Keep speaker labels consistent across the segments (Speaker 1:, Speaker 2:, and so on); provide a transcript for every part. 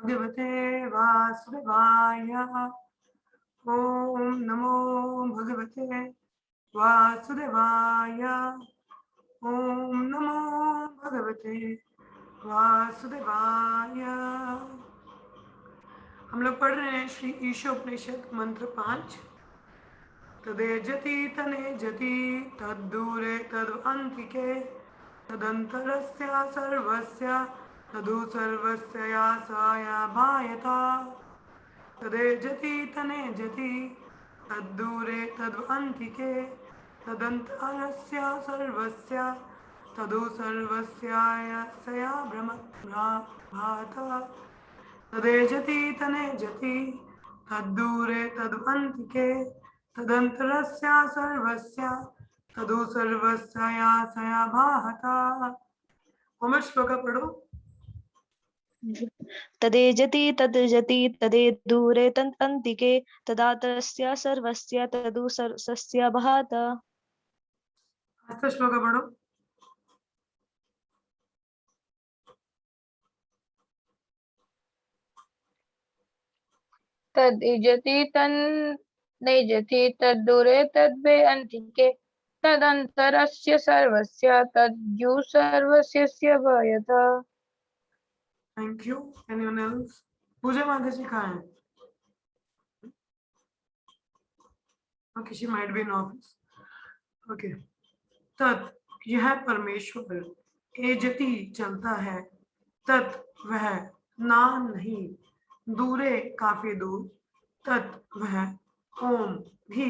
Speaker 1: भगवते वासुदेवाय। ओम नमो भगवते वासुदेवाय। ओम नमो भगवते वासुदेवाय। हम लोग पढ़ रहे हैं श्री ईशोपनिषद मंत्र 5। तदेजति तनेजति तद्दूरे तद्अन्तिके तदन्तरस्य सर्वस्य तदु सर्वस्य यासाया भायता। तदेजति तनेजति तद्दूरे तद्अन्तिके तदन्तरस्य सर्वस्य तदु सर्वस्य यासाया भाता। तदेजति तनेजति तद्दूरे तद्अन्तिके तदन्तरस्य सर्वस्य तदु सर्वस्य यासया भाता। ओम श्लोक पढ़ो।
Speaker 2: तदेजति तदजति तदे दूरे तदन्तिके तदातरस्य सर्वस्य तदु सर्वस्य भात।
Speaker 1: अस्त श्लोक पढ़ो।
Speaker 3: तदिजति तन्नैजति तद्दूरे तद्वे अन्तिके तदन्तरस्य सर्वस्य तद्यु सर्वस्य भयत।
Speaker 1: Thank you. Anyone else? Puja माता जी कहाँ है? Okay, she might be in office. Okay. तत् यह परमेश्वर, एजति चलता है, तत् वह, ना नहीं, दूरे काफी दूर, तत् वह, ओम भी,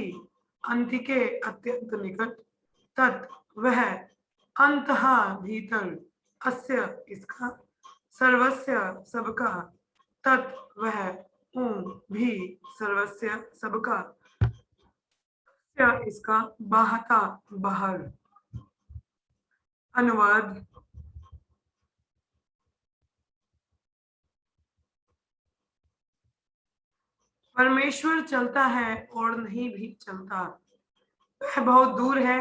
Speaker 1: अंतिके अत्यंत निकट, तत् वह, अंतः भीतर, अस्य इसका, सर्वस्य सबका, तत् वह, ओम भी, सर्वस्य सबका, इसका, बाहता बाहर। अनुवाद। परमेश्वर चलता है और नहीं भी चलता। वह बहुत दूर है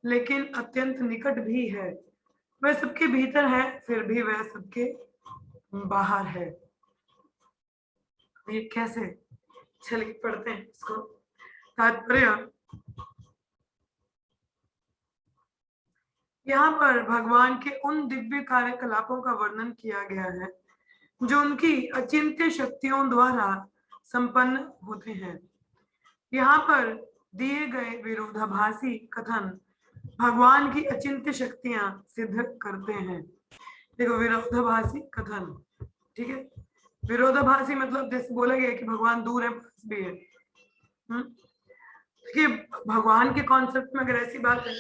Speaker 1: लेकिन अत्यंत निकट भी है। वह सबके भीतर है फिर भी वह सबके बाहर है। ये कैसे? चलिए पढ़ते हैं इसको। तात्पर्य। यहाँ पर भगवान के उन दिव्य कार्यकलापों का वर्णन किया गया है जो उनकी अचिंत्य शक्तियों द्वारा संपन्न होते हैं। यहाँ पर दिए गए विरोधाभासी कथन भगवान की अचिंत्य शक्तियां सिद्ध करते हैं। देखो, विरोधाभासी कथन, ठीक है। विरोधाभासी मतलब जैसे बोला गया कि भगवान दूर है पास भी है। देखिए, भगवान के कॉन्सेप्ट में अगर ऐसी बात है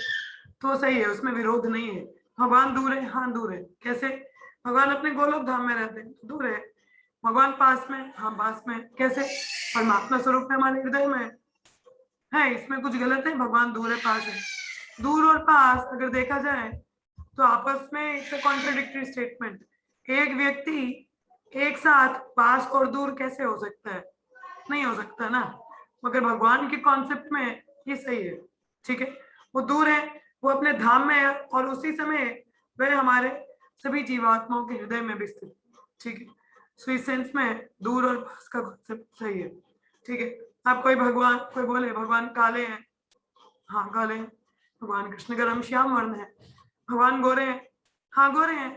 Speaker 1: तो सही है, उसमें विरोध नहीं है। भगवान दूर है, हाँ दूर है। कैसे? भगवान अपने गोलोक धाम में रहते हैं, दूर है। भगवान पास में, हाँ पास में। कैसे? परमात्मा स्वरूप में हमारे हृदय में है, इसमें कुछ गलत है? भगवान दूर है पास है। दूर और पास अगर देखा जाए तो आपस में इट्स अ कॉन्ट्राडिक्टरी स्टेटमेंट। एक व्यक्ति एक साथ पास और दूर कैसे हो सकता है? नहीं हो सकता ना। मगर भगवान के कॉन्सेप्ट में ये सही है, ठीक है। वो दूर है, वो अपने धाम में है और उसी समय वह हमारे सभी जीवात्माओं के हृदय में भी स्थित, ठीक है। सो इस सेंस में दूर और पास का कॉन्सेप्ट सही है, ठीक है। आप कोई बोले भगवान काले हैं, हाँ काले हैं। भगवान कृष्ण का रंग श्याम वर्ण है। भगवान गोरे हैं, हाँ गोरे हैं।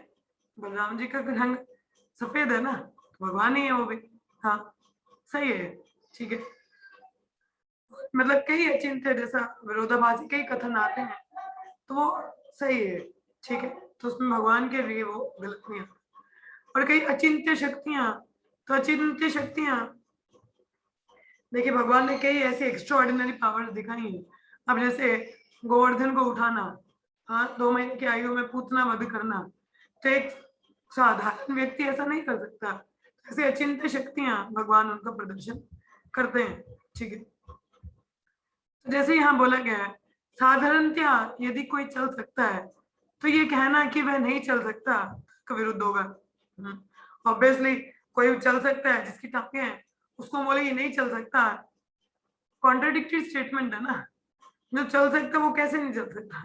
Speaker 1: बलराम जी का रंग सफेद है ना, तो भगवान ही है वो भी, हाँ सही है, ठीक है। मतलब कई अचिंत्य जैसा विरोधाभासी कई कथन आते हैं तो वो सही है, ठीक है। तो उसमें भगवान के लिए वो गलत नहीं आता। और कई अचिंत्य शक्तियां, तो अचिंत्य शक्तियां देखिए, भगवान ने कई ऐसी एक्स्ट्रा ऑर्डिनरी पावर्स दिखाई हैं। अब जैसे गोवर्धन को उठाना, हाँ 2 महीने की आयु में पूतना वध करना, तो एक साधारण व्यक्ति ऐसा नहीं कर सकता। ऐसे अचिंत्य शक्तियां भगवान उनका प्रदर्शन करते हैं, ठीक है। तो जैसे यहाँ बोला गया है, साधारणतया यदि कोई चल सकता है तो ये कहना कि वह नहीं चल सकता का विरुद्ध होगा। ऑब्वियसली कोई चल सकता है जिसकी टांगे हैं, उसको बोले ये नहीं चल सकता, कॉन्ट्राडिक्टरी स्टेटमेंट है ना। जो चल सकता वो कैसे नहीं चल सकता?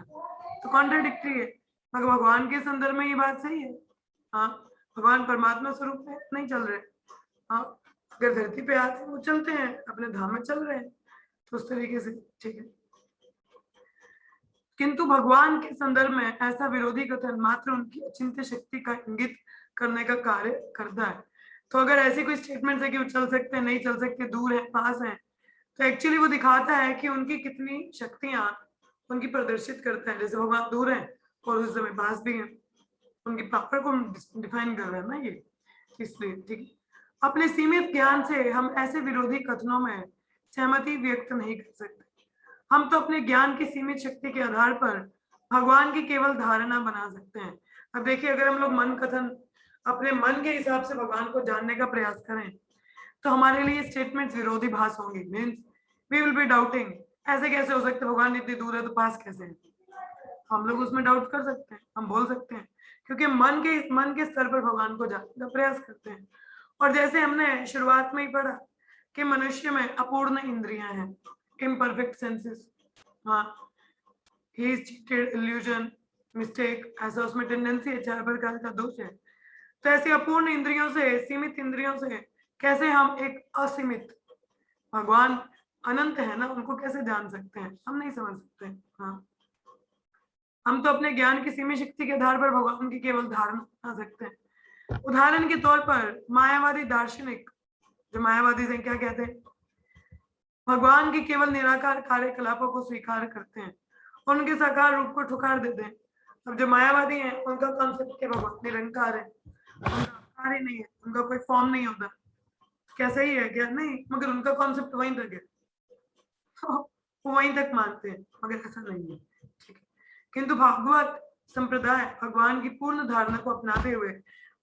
Speaker 1: तो कॉन्ट्राडिक्टरी है। मगर भगवान के संदर्भ में ये बात सही है, हाँ भगवान परमात्मा स्वरूप में नहीं चल रहे, हाँ, अगर धरती पे आते हैं वो चलते हैं, अपने धाम में चल रहे हैं, तो उस तरीके से ठीक है। किंतु भगवान के संदर्भ में ऐसा विरोधी कथन मात्र उनकी अचिंत्य शक्ति का इंगित करने का कार्य करता है। तो अगर ऐसी कोई स्टेटमेंट है कि वो चल सकते हैं, नहीं चल सकते, दूर है, पास है, तो एक्चुअली वो दिखाता है कि उनकी कितनी शक्तियां उनकी प्रदर्शित करता है। जैसे भगवान दूर है और उस समय पास भी है, उनकी पावर को डिफाइन कर रहा है ना ये, इसलिए ठीक है। अपने सीमित ज्ञान से हम ऐसे विरोधी कथनों में सहमति व्यक्त नहीं कर सकते। हम तो अपने ज्ञान की सीमित शक्ति के आधार पर भगवान की केवल धारणा बना सकते हैं। अब देखिए, अगर हम लोग मन कथन अपने मन के हिसाब से भगवान को जानने का प्रयास करें तो हमारे लिए स्टेटमेंट्स विरोधी भास होंगी। Means we will be doubting, ऐसे कैसे हो सकते, भगवान इतनी दूर है तो पास कैसे है। हम लोग उसमें डाउट कर सकते हैं, हम बोल सकते हैं, क्योंकि मन के स्तर पर भगवान को जानने का प्रयास करते हैं। और जैसे हमने शुरुआत में ही पढ़ा कि मनुष्य में अपूर्ण इंद्रियां हैं, इम्परफेक्ट सेंसेस, हाँ, he is cheated, illusion, mistake, ऐसा उसमें टेंडेंसी है, 4 प्रकार का दोष है। तो ऐसी अपूर्ण इंद्रियों से, सीमित इंद्रियों से कैसे हम एक असीमित भगवान अनंत है ना, उनको कैसे जान सकते हैं, हम नहीं समझ सकते। हाँ, हम तो अपने ज्ञान की सीमित शक्ति के आधार पर भगवान की केवल धारणा बना सकते हैं। उदाहरण के तौर पर मायावादी दार्शनिक, जो मायावादी हैं, क्या कहते हैं, भगवान की केवल निराकार कार्यकलापों को स्वीकार करते हैं, उनके साकार रूप को ठुकार देते हैं। अब जो मायावादी हैं उनका कॉन्सेप्ट क्या, भगवान निरंकार है, उनका आकार ही नहीं है, उनका कोई फॉर्म नहीं होता। क्या सही है क्या? नहीं, मगर उनका कॉन्सेप्ट वहीं तक है, वो वहीं तक मानते हैं, मगर ऐसा नहीं है, ठीक है। किंतु भागवत संप्रदाय भगवान की पूर्ण धारणा को अपनाते हुए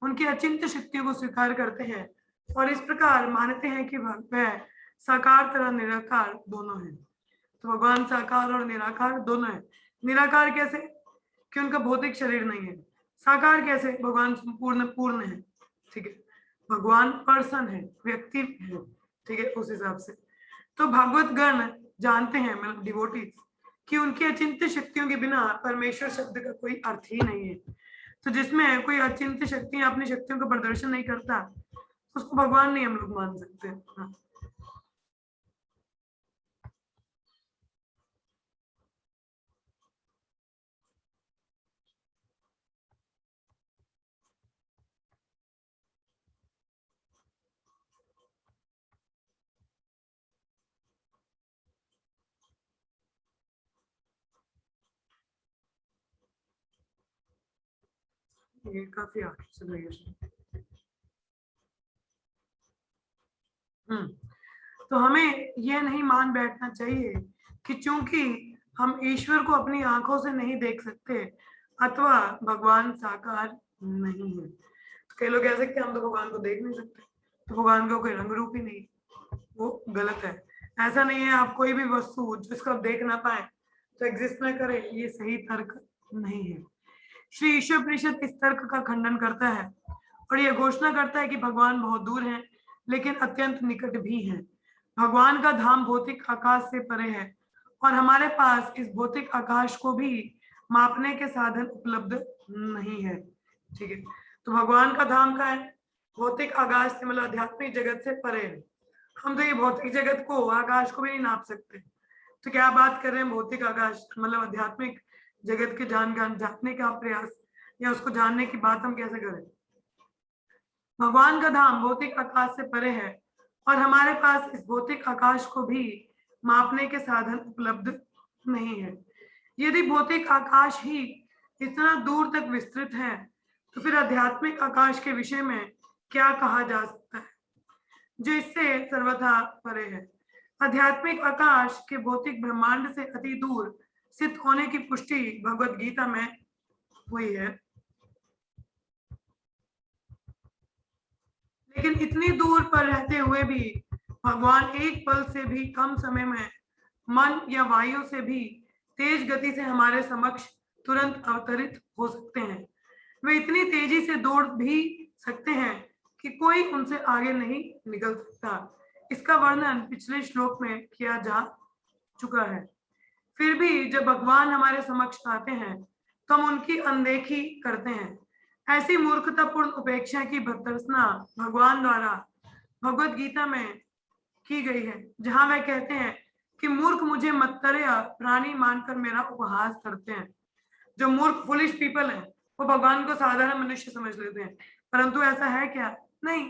Speaker 1: उनकी अचिंत्य शक्तियों को स्वीकार करते हैं और इस प्रकार मानते हैं कि वह साकार तथा निराकार दोनों हैं। तो भगवान साकार और निराकार दोनों है। निराकार कैसे? कि उनका भौतिक शरीर नहीं है। साकार कैसे? भगवान संपूर्ण पूर्ण है, ठीक है, भगवान पर्सन है, व्यक्ति है, ठीक है, उस हिसाब से। तो भागवत गण जानते हैं, मतलब डिवोटीज, कि उनकी अचिंत्य शक्तियों के बिना परमेश्वर शब्द का कोई अर्थ ही नहीं है। तो जिसमें कोई अचिंत्य शक्ति अपनी शक्तियों का प्रदर्शन नहीं करता, उसको भगवान नहीं हम लोग मान सकते। हाँ। ये काफी आगे चला गया। तो हमें यह नहीं मान बैठना चाहिए कि चूंकि हम ईश्वर को अपनी आंखों से नहीं देख सकते अथवा भगवान साकार नहीं है। तो कई लोग कह सकते हैं हम तो भगवान को देख नहीं सकते, तो भगवान का कोई रंग रूप ही नहीं, वो गलत है। ऐसा नहीं है, आप कोई भी वस्तु जिसको आप देख ना पाए तो एग्जिस्ट ना करे, ये सही तर्क नहीं है। श्री ईश्वरोपनिषद इस तर्क का खंडन करता है और यह घोषणा करता है कि भगवान बहुत दूर हैं लेकिन अत्यंत निकट भी हैं। भगवान का धाम भौतिक आकाश से परे है और हमारे पास इस भौतिक आकाश को भी मापने के साधन उपलब्ध नहीं है, ठीक है। तो भगवान का धाम का है, भौतिक आकाश से मतलब आध्यात्मिक जगत से परे है। हम तो ये भौतिक जगत को, आकाश को भी नहीं नाप सकते, तो क्या बात कर रहे हैं भौतिक आकाश, मतलब आध्यात्मिक जगत के जानने का प्रयास या उसको जानने की बात हम कैसे करें। भगवान का धाम भौतिक आकाश से परे है और हमारे पास इस भौतिक आकाश को भी मापने के साधन उपलब्ध नहीं है। यदि भौतिक आकाश ही इतना दूर तक विस्तृत है तो फिर आध्यात्मिक आकाश के विषय में क्या कहा जा सकता है जो इससे सर्वथा परे है। आध्यात्मिक आकाश के भौतिक ब्रह्मांड से अति दूर स्थित होने की पुष्टि भगवत गीता में हुई है, लेकिन इतनी दूर पर रहते हुए भी भगवान एक पल से भी कम समय में मन या वायु से भी तेज गति से हमारे समक्ष तुरंत अवतरित हो सकते हैं। वे इतनी तेजी से दौड़ भी सकते हैं कि कोई उनसे आगे नहीं निकल सकता। इसका वर्णन पिछले श्लोक में किया जा चुका है। फिर भी जब भगवान हमारे समक्ष आते हैं तो हम उनकी अनदेखी करते हैं। ऐसी मूर्खतापूर्ण उपेक्षा की भर्त्सना भगवान द्वारा भगवत गीता में की गई है, जहां वह कहते हैं कि मूर्ख मुझे मत्तर्य प्राणी मानकर मेरा उपहास करते हैं। जो मूर्ख फुलिश पीपल है वो भगवान को साधारण मनुष्य समझ लेते हैं, परंतु ऐसा है क्या? नहीं,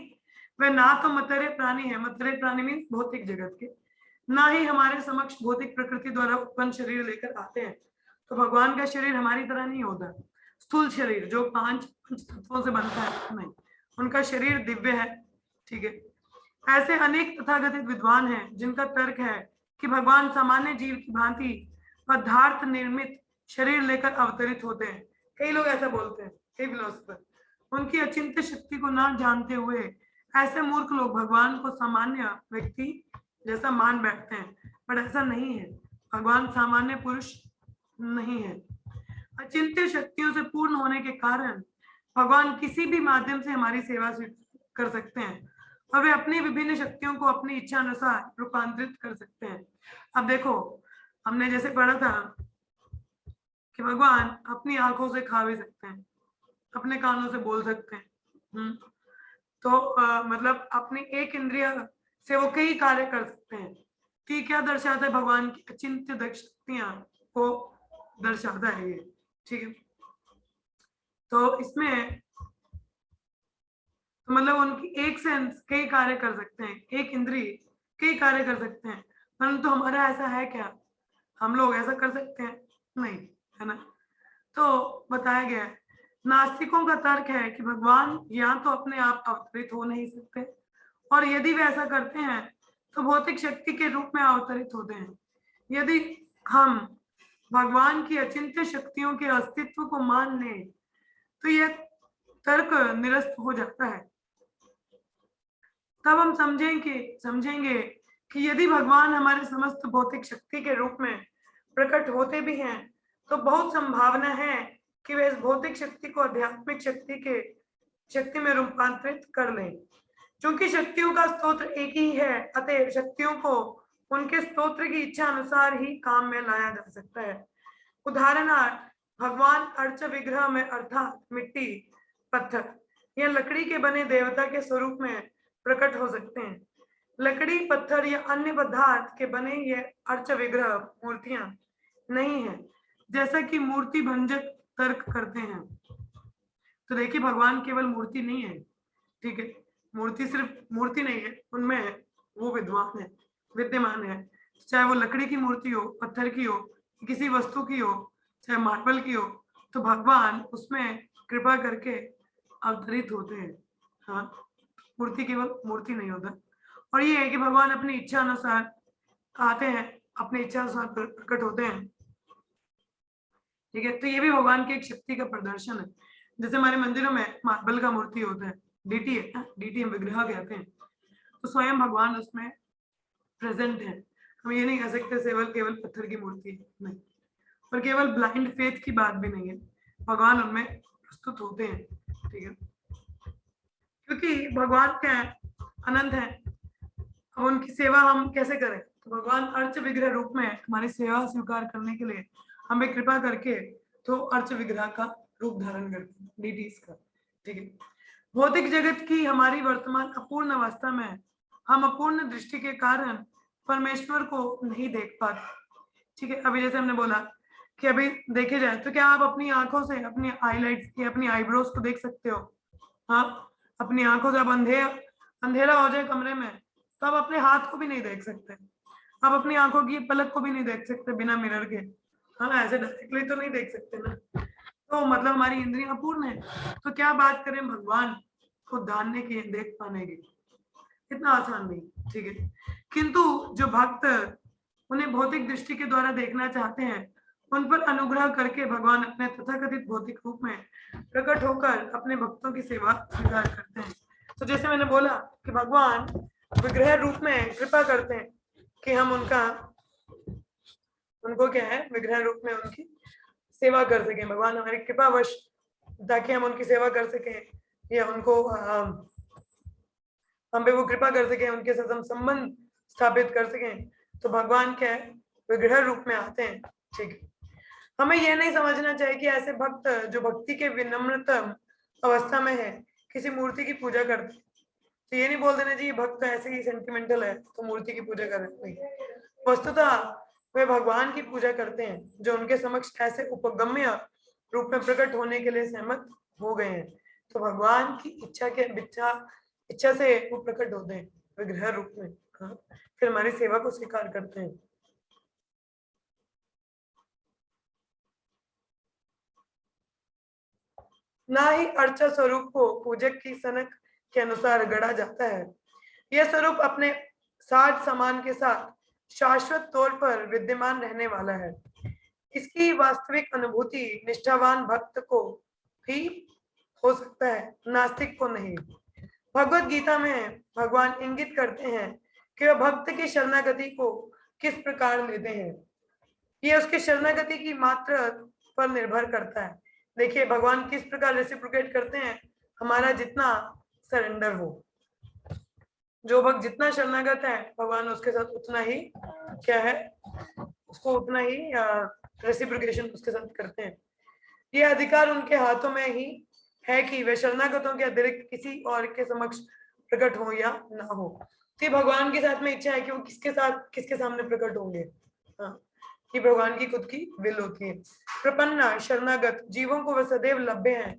Speaker 1: वे ना तो मत्तर्य प्राणी है, मत्तर्य प्राणी मीन्स भौतिक जगत के, ना ही हमारे समक्ष भौतिक प्रकृति द्वारा उत्पन्न शरीर लेकर आते हैं। तो भगवान का शरीर हमारी तरह नहीं होता, स्थूल शरीर जो पांच तत्वों से बनता है, नहीं, उनका शरीर दिव्य है। ठीक है, ऐसे अनेक तथाकथित विद्वान हैं जिनका तर्क है कि भगवान सामान्य जीव की भांति पदार्थ निर्मित शरीर लेकर अवतरित होते हैं। कई लोग ऐसा बोलते हैं, कई फिलोसफर, उनकी अचिंत्य शक्ति को ना जानते हुए ऐसे मूर्ख लोग भगवान को सामान्य व्यक्ति जैसा मान बैठते हैं, पर ऐसा नहीं है। भगवान सामान्य पुरुष नहीं है। अचिंत्य शक्तियों से पूर्ण होने के कारण भगवान किसी भी माध्यम से हमारी सेवा कर सकते हैं और वे अपनी विभिन्न शक्तियों को अपनी इच्छा अनुसार रूपांतरित कर सकते हैं। अब देखो, हमने जैसे पढ़ा था कि भगवान अपनी आंखों से खा भी सकते हैं, अपने कानों से बोल सकते हैं, तो मतलब अपनी एक इंद्रिय से वो कई कार्य कर सकते हैं। कि क्या दर्शाता है? भगवान की अचिंत्य शक्तियां को दर्शाता है ये। ठीक है, तो इसमें तो मतलब उनकी एक सेंस कई कार्य कर सकते हैं, एक इंद्रिय कई कार्य कर सकते हैं, परंतु हमारा ऐसा है क्या? हम लोग ऐसा कर सकते हैं? नहीं, है ना। तो बताया गया है, नास्तिकों का तर्क है कि भगवान या तो अपने आप अवतरित हो नहीं सकते, और यदि वे ऐसा करते हैं तो भौतिक शक्ति के रूप में अवतरित होते हैं। यदि हम भगवान की अचिंत्य शक्तियों के अस्तित्व को मान लें तो यह तर्क निरस्त हो जाता है। तब हम समझेंगे कि यदि भगवान हमारे समस्त भौतिक शक्ति के रूप में प्रकट होते भी हैं तो बहुत संभावना है कि वे इस भौतिक शक्ति को आध्यात्मिक शक्ति में रूपांतरित कर लें। क्योंकि शक्तियों का स्तोत्र एक ही है, अतः शक्तियों को उनके स्तोत्र की इच्छा अनुसार ही काम में लाया जा सकता है। उदाहरणार्थ, भगवान अर्च विग्रह में अर्थात मिट्टी, पत्थर या लकड़ी के बने देवता के स्वरूप में प्रकट हो सकते हैं। लकड़ी, पत्थर या अन्य पदार्थ के बने ये अर्च विग्रह मूर्तियां नहीं है, जैसा कि मूर्ति भंजक तर्क करते हैं। तो देखिए, भगवान केवल मूर्ति नहीं है। ठीक है, मूर्ति सिर्फ मूर्ति नहीं है, उनमें वो विद्यमान है, चाहे वो लकड़ी की मूर्ति हो, पत्थर की हो, किसी वस्तु की हो, चाहे मार्बल की हो, तो भगवान उसमें कृपा करके अवतरित होते हैं। हाँ, मूर्ति केवल मूर्ति नहीं होता। और ये है कि भगवान अपनी इच्छा अनुसार आते हैं, अपनी इच्छा अनुसार प्रकट होते हैं। ठीक है, तो ये भी भगवान की एक शक्ति का प्रदर्शन है। जैसे हमारे मंदिरों में मार्बल का मूर्ति होता है, डीटी है, डीटी हम विग्रह कहते हैं, तो स्वयं भगवान उसमें प्रेजेंट है। हम ये नहीं कह सकते केवल पत्थर की मूर्ति है, नहीं। और केवल ब्लाइंड फेथ की बात भी नहीं है, भगवान उनमें प्रस्तुत होते हैं। ठीक है, क्योंकि भगवान क्या है? अनंत है। अब उनकी सेवा हम कैसे करें? तो भगवान अर्च विग्रह रूप में हमारी सेवा स्वीकार करने के लिए हमें कृपा करके तो अर्च विग्रह का रूप धारण करते हैं, डीटीज का। ठीक है, भौतिक जगत की हमारी वर्तमान अपूर्ण अवस्था में हम अपूर्ण दृष्टि के कारण परमेश्वर को नहीं देख पाते। ठीक है, अभी जैसे हमने बोला कि अभी देखे जाए तो क्या आप अपनी आंखों से अपनी आईलाइट्स या अपनी आईब्रोज को देख सकते हो? हाँ, अपनी आंखों से। अब अंधेरा हो जाए कमरे में तो आप अपने हाथ को भी नहीं देख सकते, आप अपनी आंखों की पलक को भी नहीं देख सकते बिना मिरर के। हाँ, ऐसे डायरेक्टली तो नहीं देख सकते ना, तो मतलब हमारी इंद्रियां अपूर्ण है, तो क्या बात करें भगवान को जानने की, देख पाने की? इतना आसान नहीं। ठीक है, किंतु जो भक्त उन्हें भौतिक दृष्टि के द्वारा देखना चाहते हैं उन पर अनुग्रह करके भगवान अपने तथाकथित भौतिक रूप में प्रकट होकर अपने भक्तों की सेवा स्वीकार करते हैं। तो जैसे मैंने बोला कि भगवान विग्रह रूप में कृपा करते हैं कि हम उनको क्या है, विग्रह रूप में उनकी सेवा कर सकें। भगवान हमारी कृपावश, ताकि हम उनकी सेवा कर सकें या उनको हम पे वो कृपा कर सकें, उनके साथ हम संबंध स्थापित कर सकें, तो भगवान क्या है, विग्रह रूप में आते हैं। ठीक है, हमें यह नहीं समझना चाहिए कि ऐसे भक्त जो भक्ति के विनम्रतम अवस्था में है किसी मूर्ति की पूजा करते हैं। तो ये नहीं बोल देना जी भक्त तो ऐसे ही सेंटिमेंटल है तो मूर्ति की पूजा कर रहे हैं। नहीं, वस्तुतः वे भगवान की पूजा करते हैं जो उनके समक्ष ऐसे उपगम्य रूप में प्रकट होने के लिए सहमत हो गए हैं। तो भगवान की इच्छा से वो प्रकट होते हैं विग्रह रूप में। हाँ, फिर हमारी सेवा को स्वीकार करते हैं। ना ही अर्चा स्वरूप को पूजक की सनक के अनुसार गढ़ा जाता है। यह स्वरूप अपने साज समान के साथ शाश्वत तौर पर विद्यमान रहने वाला है। इसकी वास्तविक अनुभूति निष्ठावान भक्त को ही हो सकता है, नास्तिक को नहीं। भगवत गीता में भगवान इंगित करते हैं कि वह भक्त की शरणागति को किस प्रकार लेते हैं। यह उसके शरणागति की मात्रा पर निर्भर करता है। देखिए भगवान किस प्रकार रेसिप्रोकेट करते हैं, हमारा जितना सरेंडर हो। जो भक्त जितना शरणागत है भगवान उसके साथ उतना ही क्या है, उसको उतना ही रेसिप्रोकेशन उसके साथ करते हैं। यह अधिकार उनके हाथों में ही है कि वे शरणागतों के अतिरिक्त किसी और के समक्ष प्रकट हो या ना हो। तो भगवान के साथ में इच्छा है कि वो किसके सामने प्रकट होंगे। हाँ, कि भगवान की खुद की विल होती है। प्रपन्ना शरणागत जीवों को वे सदैव लभ्य हैं,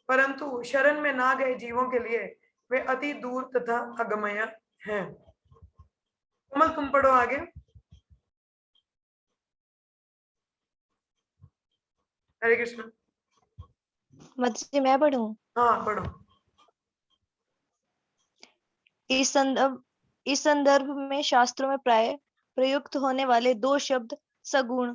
Speaker 1: परंतु शरण में ना गए जीवों के लिए वे अति दूर तथा अगमय हैं। कमल तुम पढ़ो आगे। हरे कृष्ण।
Speaker 2: मतलब मैं पढ़ूं?
Speaker 1: हाँ पढ़ो।
Speaker 2: इस संदर्भ में शास्त्रों में प्राय प्रयुक्त होने वाले दो शब्द सगुण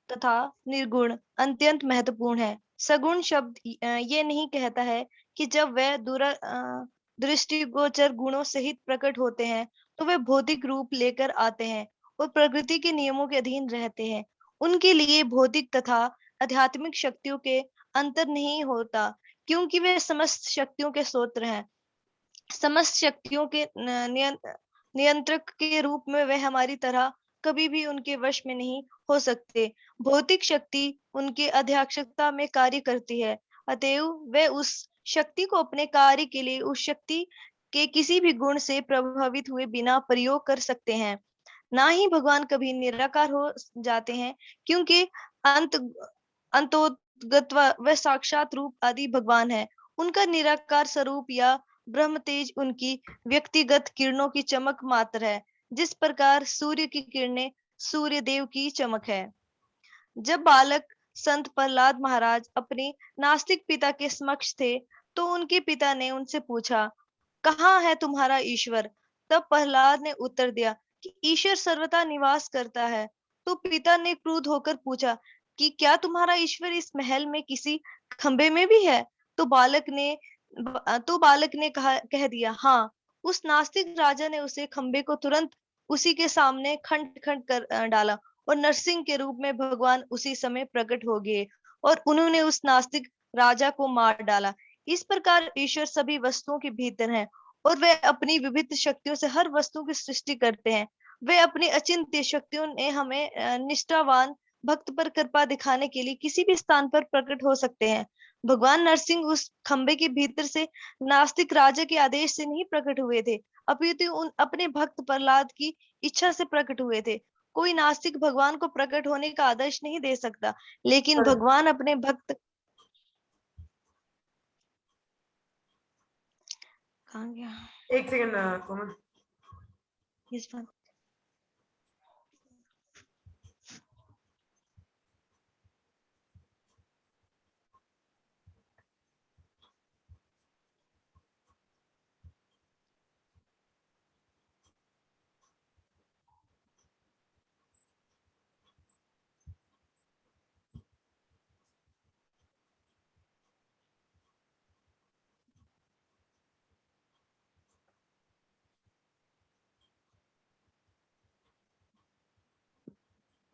Speaker 2: तथा निर्गुण अत्यंत महत्वपूर्ण है। सगुण शब्द ये नहीं कहता है कि जब वह दृष्टिगोचर गुणों सहित प्रकट होते हैं तो वे भौतिक रूप लेकर आते हैं और प्रकृति के नियमों के अधीन रहते हैं। उनके लिए भौतिक तथा आध्यात्मिक शक्तियों के अंतर नहीं होता, क्योंकि वे समस्त शक्तियों के स्रोत हैं। समस्त शक्तियों के नियंत्रक के रूप में वे हमारी तरह कभी भी उनके वश में नहीं हो सकते। भौतिक शक्ति उनके अध्यक्षता में कार्य करती है, अतएव वे उस शक्ति को अपने कार्य के लिए उस शक्ति के किसी भी गुण से प्रभावित हुए बिना प्रयोग कर सकते हैं। ना ही भगवान कभी निराकार हो जाते हैं, क्योंकि अंतोगत व साक्षात रूप आदि भगवान है। उनका निराकार स्वरूप या ब्रह्म तेज उनकी व्यक्तिगत किरणों की चमक मात्र है, जिस प्रकार सूर्य की किरणें सूर्य देव की चमक है। जब बालक संत प्रहलाद महाराज अपने नास्तिक पिता के समक्ष थे तो उनके पिता ने उनसे पूछा, कहाँ है तुम्हारा ईश्वर? तब प्रहलाद ने उत्तर दिया कि ईश्वर सर्वथा निवास करता है। तो पिता ने क्रुद्ध होकर पूछा कि क्या तुम्हारा ईश्वर इस महल में किसी खंबे में भी है? तो बालक ने कह दिया, हाँ। उस नास्तिक राजा ने उसे खंबे को तुरंत उसी के सामने खंड खंड कर डाला और नरसिंह के रूप में भगवान उसी समय प्रकट हो गए और उन्होंने उस नास्तिक राजा को मार डाला। इस प्रकार ईश्वर सभी वस्तुओं के भीतर है और वे अपनी विविध शक्तियों से हर वस्तु की सृष्टि करते हैं। वे अपनी अचिंत्य शक्तियों ने हमें निष्ठावान भक्त पर कृपा दिखाने के लिए किसी भी स्थान पर प्रकट हो सकते हैं। भगवान नरसिंह उस खंबे के भीतर से नास्तिक राजा के आदेश से नहीं प्रकट हुए थे, अपितु उन अपने भक्त प्रहलाद की इच्छा से प्रकट हुए थे। कोई नास्तिक भगवान को प्रकट होने का आदेश नहीं दे सकता, लेकिन भगवान अपने भक्त कहाँ गया?
Speaker 1: एक सेकंड कोमल।
Speaker 2: इस बात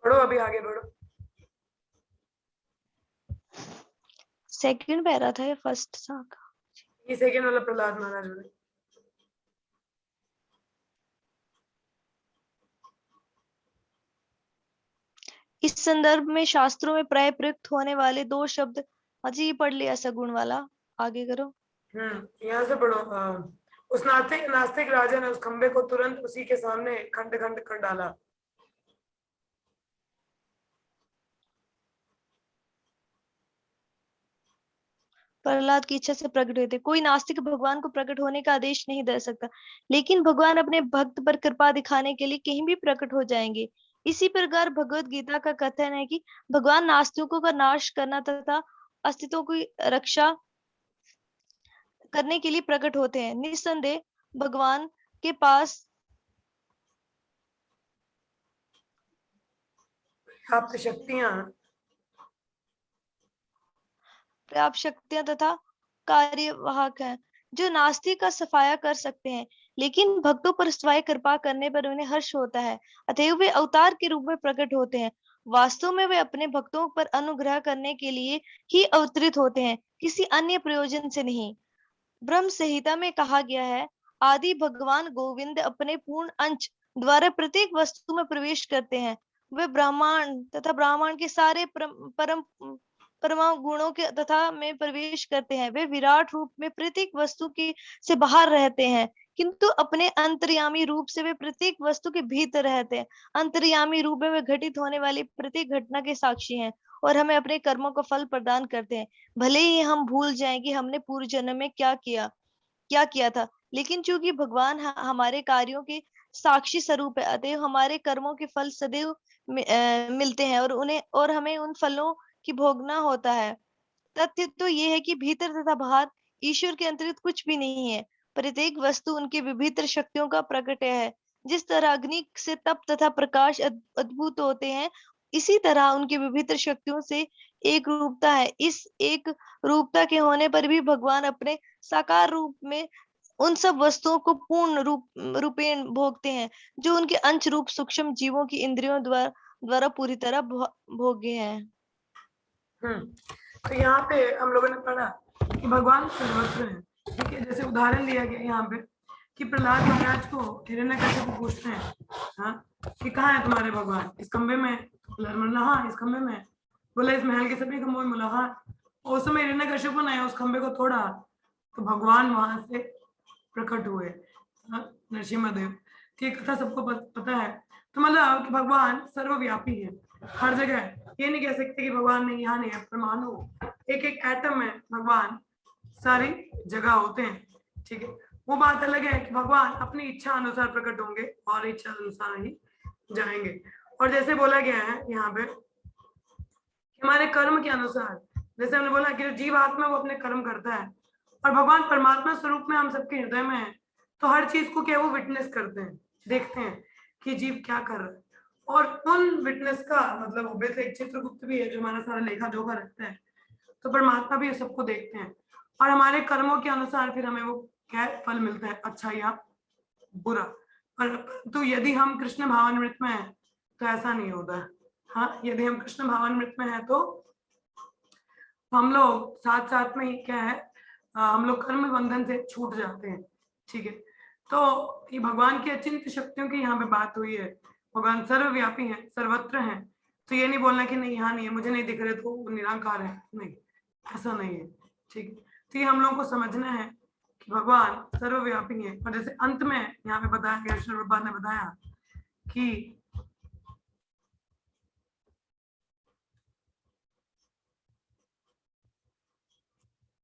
Speaker 1: बढ़ो, अभी आगे बढ़ो।
Speaker 2: सेकंड पैरा था या फर्स्ट था?
Speaker 1: ये सेकंड वाला प्रहलाद महाराज वाला।
Speaker 2: इस संदर्भ में शास्त्रों में प्राय प्रयुक्त होने वाले दो शब्द, अजी ये पढ़ लिया सगुण वाला, आगे करो।
Speaker 1: यहाँ से पढ़ो। उस नास्तिक राजा ने उस खंबे को तुरंत उसी के सामने खंड खंड कर डाला।
Speaker 2: प्रहलाद की इच्छा से प्रकट हुए थे। कोई नास्तिक भगवान को प्रकट होने का आदेश नहीं दे सकता, लेकिन भगवान अपने भक्त पर कृपा दिखाने के लिए कहीं भी प्रकट हो जाएंगे। इसी प्रकार भगवत गीता का कथन है कि भगवान नास्तिकों का नाश करना तथा अस्तित्व की रक्षा करने के लिए प्रकट होते हैं। निस्संदेह भगवान के पास
Speaker 1: पर्याप्त
Speaker 2: शक्तियां तथा कार्यवाहक हैं जो नास्तिक का सफाया कर सकते हैं, लेकिन भक्तों पर स्वाय कृपा करने पर उन्हें हर्ष होता है, अतएव वे अवतार के रूप में प्रकट होते हैं। वास्तव में वे अपने भक्तों पर अनुग्रह करने के लिए ही अवतरित होते हैं, किसी अन्य प्रयोजन से नहीं। ब्रह्म संहिता में कहा गया है, आदि भगवान गोविंद अपने पूर्ण अंश द्वारा प्रत्येक वस्तु में प्रवेश करते हैं। वे ब्रह्मांड तथा ब्रह्मांड के सारे परमाणु गुणों के तथा में प्रवेश करते हैं। वे विराट रूप में प्रत्येक वस्तु के से बाहर रहते हैं, किंतु अपने अंतर्यामी रूप से वे प्रत्येक वस्तु के भीतर रहते हैं। अंतर्यामी रूप में वे घटित होने वाली प्रत्येक घटना के साक्षी हैं और हमें अपने कर्मों का फल प्रदान करते हैं। भले ही हम भूल जाएं कि हमने पूर्व जन्म में क्या किया था, लेकिन चूंकि भगवान हमारे कार्यों के साक्षी स्वरूप है, अतएव हमारे कर्मों के फल सदैव मिलते हैं और हमें उन फलों की भोगना होता है। तथ्य तो ये है कि भीतर तथा बाहर ईश्वर के अतिरिक्त कुछ भी नहीं है। प्रत्येक वस्तु उनके विभिन्न शक्तियों का प्रकटय है। जिस तरह अग्नि से तप तथा प्रकाश अद्भुत होते हैं, इसी तरह उनकी विभिन्न शक्तियों से एक रूपता है। इस एक रूपता के होने पर भी भगवान अपने साकार रूप में उन सब वस्तुओं को पूर्ण रूपेण भोगते हैं जो उनके अंश रूप सूक्ष्म जीवों की इंद्रियों द्वारा पूरी तरह भोग्य हैं।
Speaker 1: तो यहाँ पे हम लोगों ने पढ़ा कि भगवान सर्वत्र है। ठीक है, जैसे उदाहरण लिया गया यहाँ पे कि प्रहलाद महाराज को हिरण्यकश्यप पूछते हैं, हाँ, कि कहाँ है तुम्हारे भगवान? इस खंबे में। बोला हाँ इस खंबे में। बोला इस महल के सभी खंभों में? बोला हाँ। और उस समय हिरण्यकश्यप ने उस खंबे को तोड़ा तो भगवान वहां से प्रकट हुए, नरसिम्हा-देव। तो ये कथा सबको पता है। तो मतलब कि भगवान सर्वव्यापी है, हर जगह। ये नहीं कह सकते कि भगवान नहीं यहाँ नहीं है। परमाणु एक एक एटम में भगवान सारी जगह होते हैं। ठीक है, वो बात अलग है कि भगवान अपनी इच्छा अनुसार प्रकट होंगे और इच्छा अनुसार ही जाएंगे। और जैसे बोला गया है यहाँ पे हमारे कर्म के अनुसार, जैसे हमने बोला कि जीव आत्मा वो अपने कर्म करता है और भगवान परमात्मा स्वरूप में हम सबके हृदय में है, तो हर चीज को क्या वो विटनेस करते हैं, देखते हैं कि जीव क्या कर रहा है। और उन विटनेस का मतलब ऑब्वियसली एक चित्रगुप्त भी है जो हमारा सारा लेखा जोखा रखता है, तो परमात्मा भी सबको देखते हैं और हमारे कर्मों के अनुसार फिर हमें वो क्या फल मिलता है, अच्छा या बुरा। पर तो यदि हम कृष्ण भावामृत में हैं तो ऐसा नहीं होता है। हाँ, यदि हम कृष्ण भावामृत में हैं तो हम लोग साथ साथ में ही क्या है, हम लोग कर्म बंधन से छूट जाते हैं। ठीक है, तो ये भगवान की अचिंत्य शक्तियों की यहाँ पे बात हुई है। भगवान सर्वव्यापी है, सर्वत्र है। तो ये नहीं बोलना कि नहीं यहाँ नहीं है, मुझे नहीं दिख रहे तो वो निराकार है, नहीं, ऐसा नहीं है। ठीक है, तो ये हम लोगों को समझना है कि भगवान सर्वव्यापी है। और जैसे अंत में यहाँ पे बताया गया, श्री प्रभुपाद ने बताया कि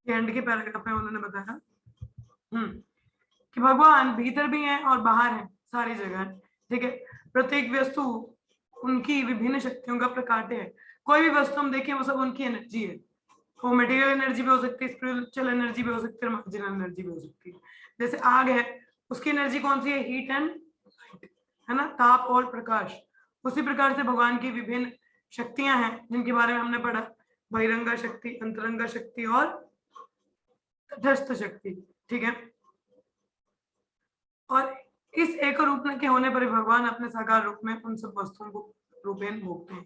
Speaker 1: एंड के पैराग्राफ में उन्होंने बताया कि भगवान भीतर भी हैं और बाहर हैं, सारी जगह। ठीक है, प्रत्येक वस्तु उनकी विभिन्न शक्तियों का प्रकाट्य है। कोई भी वस्तु हम देखें वो सब उनकी एनर्जी है। वो मटेरियल एनर्जी भी हो सकती है, स्पिरिचुअल एनर्जी भी हो सकती है, मार्जिनल एनर्जी भी हो सकती है। जैसे आग है, उसकी एनर्जी कौन सी है? हीट एंड लाइट, है ना, ताप और प्रकाश। उसी प्रकार से भगवान की विभिन्न शक्तियां हैं जिनके बारे में हमने पढ़ा, बहिरंगा शक्ति, अंतरंगा शक्ति और तटस्थ शक्ति। ठीक है, और इस एक रूप के होने पर भगवान अपने साकार रूप में उन सब वस्तुओं को रूपेण भोगते हैं।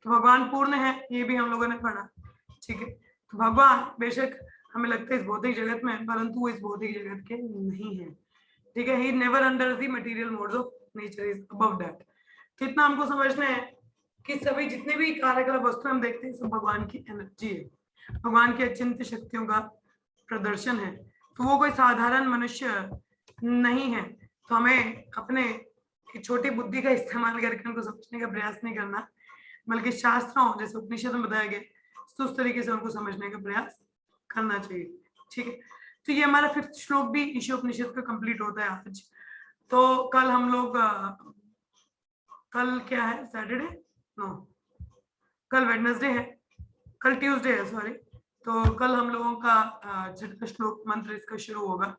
Speaker 1: तो भगवान पूर्ण है, ये भी हम लोगों ने पढ़ा। ठीक है, तो भगवान बेशक हमें लगता है इस भौतिक जगत में, परंतु वो इस भौतिक जगत के नहीं है। ठीक है, he never under the material modes of nature, is above that. तो इतना हमको समझना है कि सभी जितने भी कार्यकलाप वस्तु हम देखते हैं सब भगवान की एनर्जी है, भगवान की अचिंत्य शक्तियों का प्रदर्शन है। तो वो कोई साधारण मनुष्य नहीं है तो हमें अपने छोटी बुद्धि का इस्तेमाल करके उनको समझने का प्रयास नहीं करना, बल्कि शास्त्रों जैसे उपनिषद में बताया गया तो उस तरीके से उनको समझने का प्रयास करना चाहिए। ठीक है, तो ये हमारा 5th श्लोक भी ईशोपनिषद का कंप्लीट होता है आज। तो कल हम लोग कल क्या है, सैटरडे? नो, कल वेडनेसडे है, कल ट्यूसडे है, सॉरी। तो कल हम लोगों का 6वां श्लोक मंत्र इसका शुरू होगा।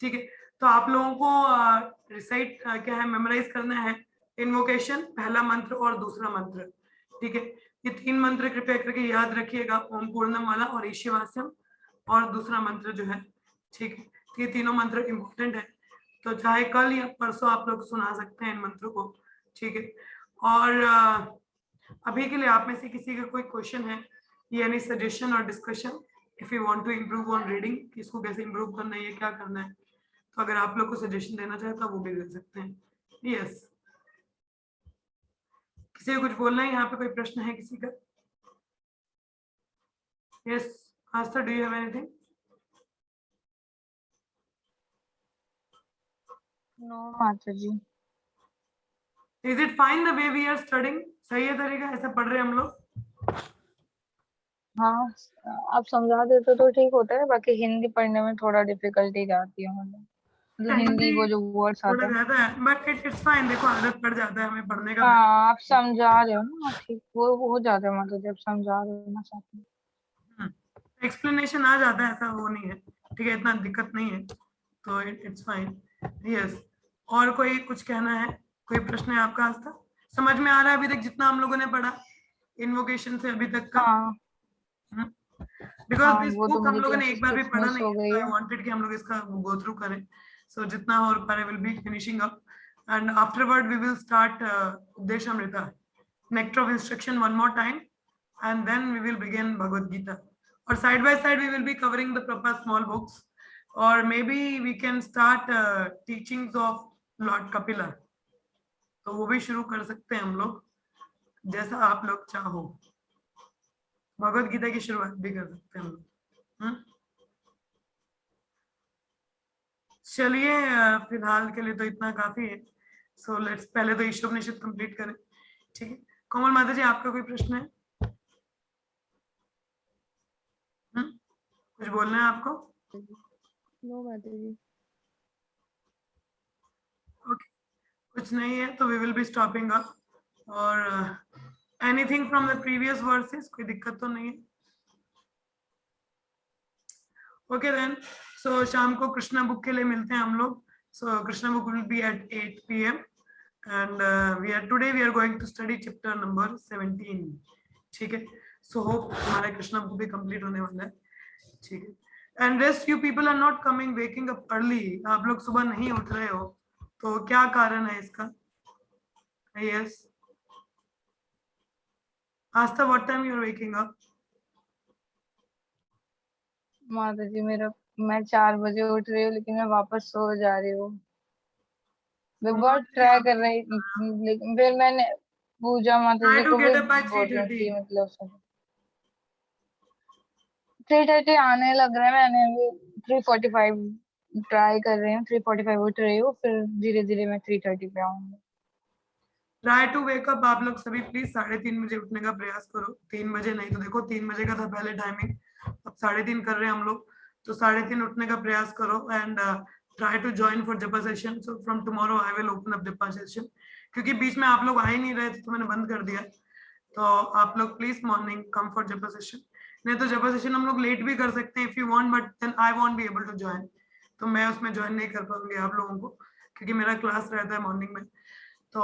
Speaker 1: ठीक है, तो आप लोगों को रिसाइट क्या है, मेमोराइज करना है इन्वोकेशन, पहला मंत्र और दूसरा मंत्र। ठीक है, ये 3 मंत्र कृपया करके याद रखिएगा, ओम पूर्णम वाला और ईशावास्यम और दूसरा मंत्र जो है। ठीक है, तो ये तीनों मंत्र इंपॉर्टेंट है, तो चाहे कल या परसों आप लोग सुना सकते हैं इन मंत्रों को। ठीक है, और अभी के लिए आप में से किसी का कोई क्वेश्चन है या एनी सजेशन और discussion, if you want to improve on reading, इसको कैसे इम्प्रूव करना है, ये क्या करना है, तो अगर आप लोग को सजेशन देना चाहे तो वो भी दे सकते हैं। यस, किसी को कुछ बोलना है, यहाँ पे कोई प्रश्न है किसी का? Yes, Aastha, do you have anything?
Speaker 3: No माता जी।
Speaker 1: Is it fine the way we are studying? सही है तरीका ऐसा पढ़ रहे हैं हम लोग?
Speaker 3: हाँ, आप समझा देते तो ठीक होता है, बाकी हिंदी पढ़ने में थोड़ा डिफिकल्टी जाती है मतलब हिंदी वो जो वर्ड्स आते
Speaker 1: थोड़ा
Speaker 3: हैं।
Speaker 1: ज्यादा है, बट इट्स फाइन, देखो आदत पड़ जाता है हमें पढ़ने का।
Speaker 3: हाँ, आप समझा रहे हो ना, ठीक, वो हो जाता है मतलब जब समझा रहे हो ना साथ में।
Speaker 1: एक्सप्लेनेशन आ जाता है, ऐसा वो नहीं है। ठीक है, इतना दिक्कत नहीं है, तो इट्स फाइन। यस, और कोई कुछ कहना है, कोई प्रश्न है आपका? आस्था, समझ में आ रहा है अभी तक जितना हम लोगों ने पढ़ा इन्वोकेशन से अभी तक का?
Speaker 3: हाँ
Speaker 1: बिकॉज
Speaker 3: हाँ,
Speaker 1: दिस
Speaker 3: वो तो
Speaker 1: बुक हम
Speaker 3: मुझे
Speaker 1: लोगों ने
Speaker 3: क्लासेस
Speaker 1: एक बार भी
Speaker 3: कुछ
Speaker 1: पढ़ा
Speaker 3: मिस
Speaker 1: नहीं
Speaker 3: हो
Speaker 1: है,
Speaker 3: गई
Speaker 1: तो
Speaker 3: है।
Speaker 1: आई वांटेड कि हम लोग इसका गो थ्रू करें। सो जितना हो पा रहे will be finishing up, and afterward we will start Upadeshamrita, nectar of instruction one more time, and then we will begin Bhagavad Gita. Or side by side, we will be covering the proper small books, or maybe we can start teachings of Lord Kapila. तो वो भी शुरू कर सकते हैं हम लोग, जैसा आप लोग चाहो। भगवत गीता की शुरुआत भी कर सकते हैं हम लोग। चलिए, फिलहाल के लिए तो इतना काफी है। सो लेट्स पहले तो ईशोपनिषद कंप्लीट करें। ठीक है, कोमल माता जी, आपका कोई प्रश्न है? कुछ बोलना है आपको?
Speaker 2: नो माता जी।
Speaker 1: ओके, कुछ नहीं है तो we will be stopping up. और anything from the previous verses, कोई दिक्कत तो नहीं है? ओके देन, सो शाम को कृष्णा बुक के लिए मिलते हैं हम लोग। So Krishna book will be at 8 PM, and we are going to study chapter number 17. ठीक है, सो होप हमारा कृष्णा बुक भी कंप्लीट होने वाला है। ठीक है, and rest you people are not coming, waking up early, आप लोग सुबह नहीं उठ रहे हो, तो क्या कारण है इसका? Yes, Aastha, what time you are waking up?
Speaker 3: माता जी, मैं 4 बजे उठ रही हूँ, लेकिन मैं वापस सो जा रही हूँ। मैं बहुत ट्राई कर रही, लेकिन फिर मैंने पूजा माता
Speaker 1: ट्राई
Speaker 3: जी
Speaker 1: टू
Speaker 3: को
Speaker 1: गेट
Speaker 3: भी
Speaker 1: अप बाय
Speaker 3: बोल रही हूँ
Speaker 1: 3:30।
Speaker 3: कि मतलब 3:30 आने लग रहा है। मैंने अभी 3:45 ट्राई कर रही हूँ, 3:45 उठ रही हूँ, फिर धीरे धीरे मैं 3:30 पे आऊंगी।
Speaker 1: ट्राई टू वेक अप, आप लोग सभी प्लीज 3:30 बजे उठने का प्रयास करो। 3 बजे नहीं तो देखो 3 बजे का था पहले टाइमिंग, अब 3:30 कर रहे हैं हम लोग, तो 3:30 उठने का प्रयास करो। And try to join for japa session. So from tomorrow I will open up japa session, क्योंकि बीच में आप लोग आ ही नहीं रहे थे तो मैंने बंद कर दिया। तो आप लोग please morning come for japa session, नहीं तो जपा सेशन हम लोग लेट भी कर सकते हैं if you want, but then I won't be able to join, तो मैं उसमें ज्वाइन नहीं कर पाऊंगी आप लोगों को, क्योंकि मेरा क्लास रहता है मॉर्निंग में। तो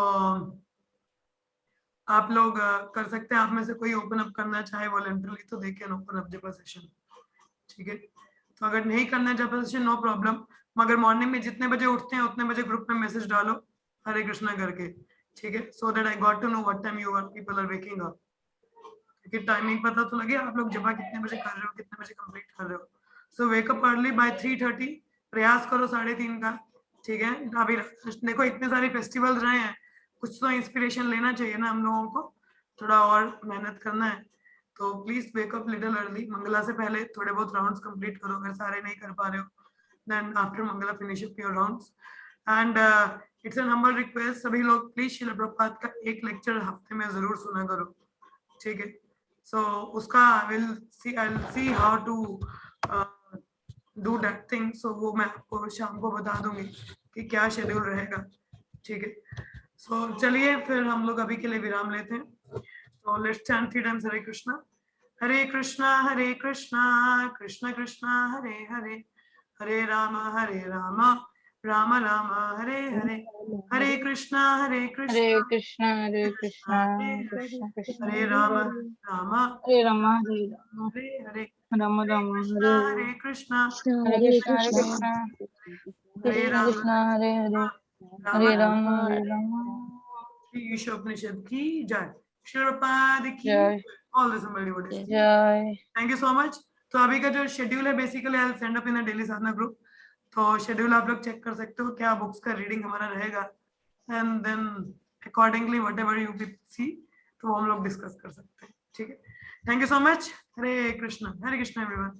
Speaker 1: आप लोग कर सकते हैं, आप में से कोई ओपन अप करना चाहे वॉलंटरली तो they can open up japa session. ठीक है, तो अगर नहीं करना जपा सेशन नो प्रॉब्लम, मगर मॉर्निंग में जितने बजे उठते हैं उतने बजे ग्रुप में मैसेज डालो हरे कृष्णा करके। ठीक है, so that I got to know what time you are people are waking up, क्योंकि टाइमिंग पता तो लगे आप लोग जपा कितने बजे कर रहे हो, कितने बजे कंप्लीट कर रहे हो। सो वेक अप अर्ली बाय 3:30, प्रयास करो 3:30 का। ठीक है, अभी देखो इतने सारे फेस्टिवल्स रहे हैं, कुछ तो इंस्पिरेशन लेना चाहिए ना हम लोगों को, थोड़ा और मेहनत करना है, तो please wake up little early. मंगला से पहले थोड़े बहुत राउंड्स कंप्लीट करो अगर सारे नहीं कर पा रहे हो, then after Mangala finish up your rounds. And it's an humble request, सभी लोग प्लीज शिला प्रभुपाद का एक लेक्चर हफ्ते में जरूर सुना करो, ठीक है? So उसका I'll see how to do that thing. So वो मैं आपको शाम को बता दूंगी कि क्या शेड्यूल रहेगा, ठीक है? So चलिए फिर हम लोग अभी के लिए विराम लेते हैं. So let's chant 3 times Hare Krishna. Hare Krishna, Krishna Krishna, Hare Hare, Hare Rama, Rama Rama, Hare Hare, Hare Krishna,
Speaker 3: Hare Krishna, Hare Krishna, Krishna Krishna,
Speaker 1: Hare Rama,
Speaker 3: Hare Rama,
Speaker 1: Hare Hare,
Speaker 3: Rama Rama, Hare
Speaker 1: Krishna,
Speaker 3: Hare Krishna, Hare Krishna,
Speaker 1: Hare
Speaker 3: Krishna Krishna, Hare Hare, Hare Rama, Hare Rama.
Speaker 1: Shri Ishopanishad की जय, श्री प्रभुपाद की
Speaker 3: जय,
Speaker 1: all the assembly devotees की
Speaker 3: जय.
Speaker 1: Thank you so much. तो अभी का जो शेड्यूल है basically I will send up in the daily Sadhana group. तो शेड्यूल आप लोग चेक कर सकते हो क्या बुक्स का रीडिंग हमारा रहेगा, and then accordingly whatever you see तो हम लोग डिस्कस कर सकते हैं, ठीक है? Thank you so much. Hare Krishna everyone.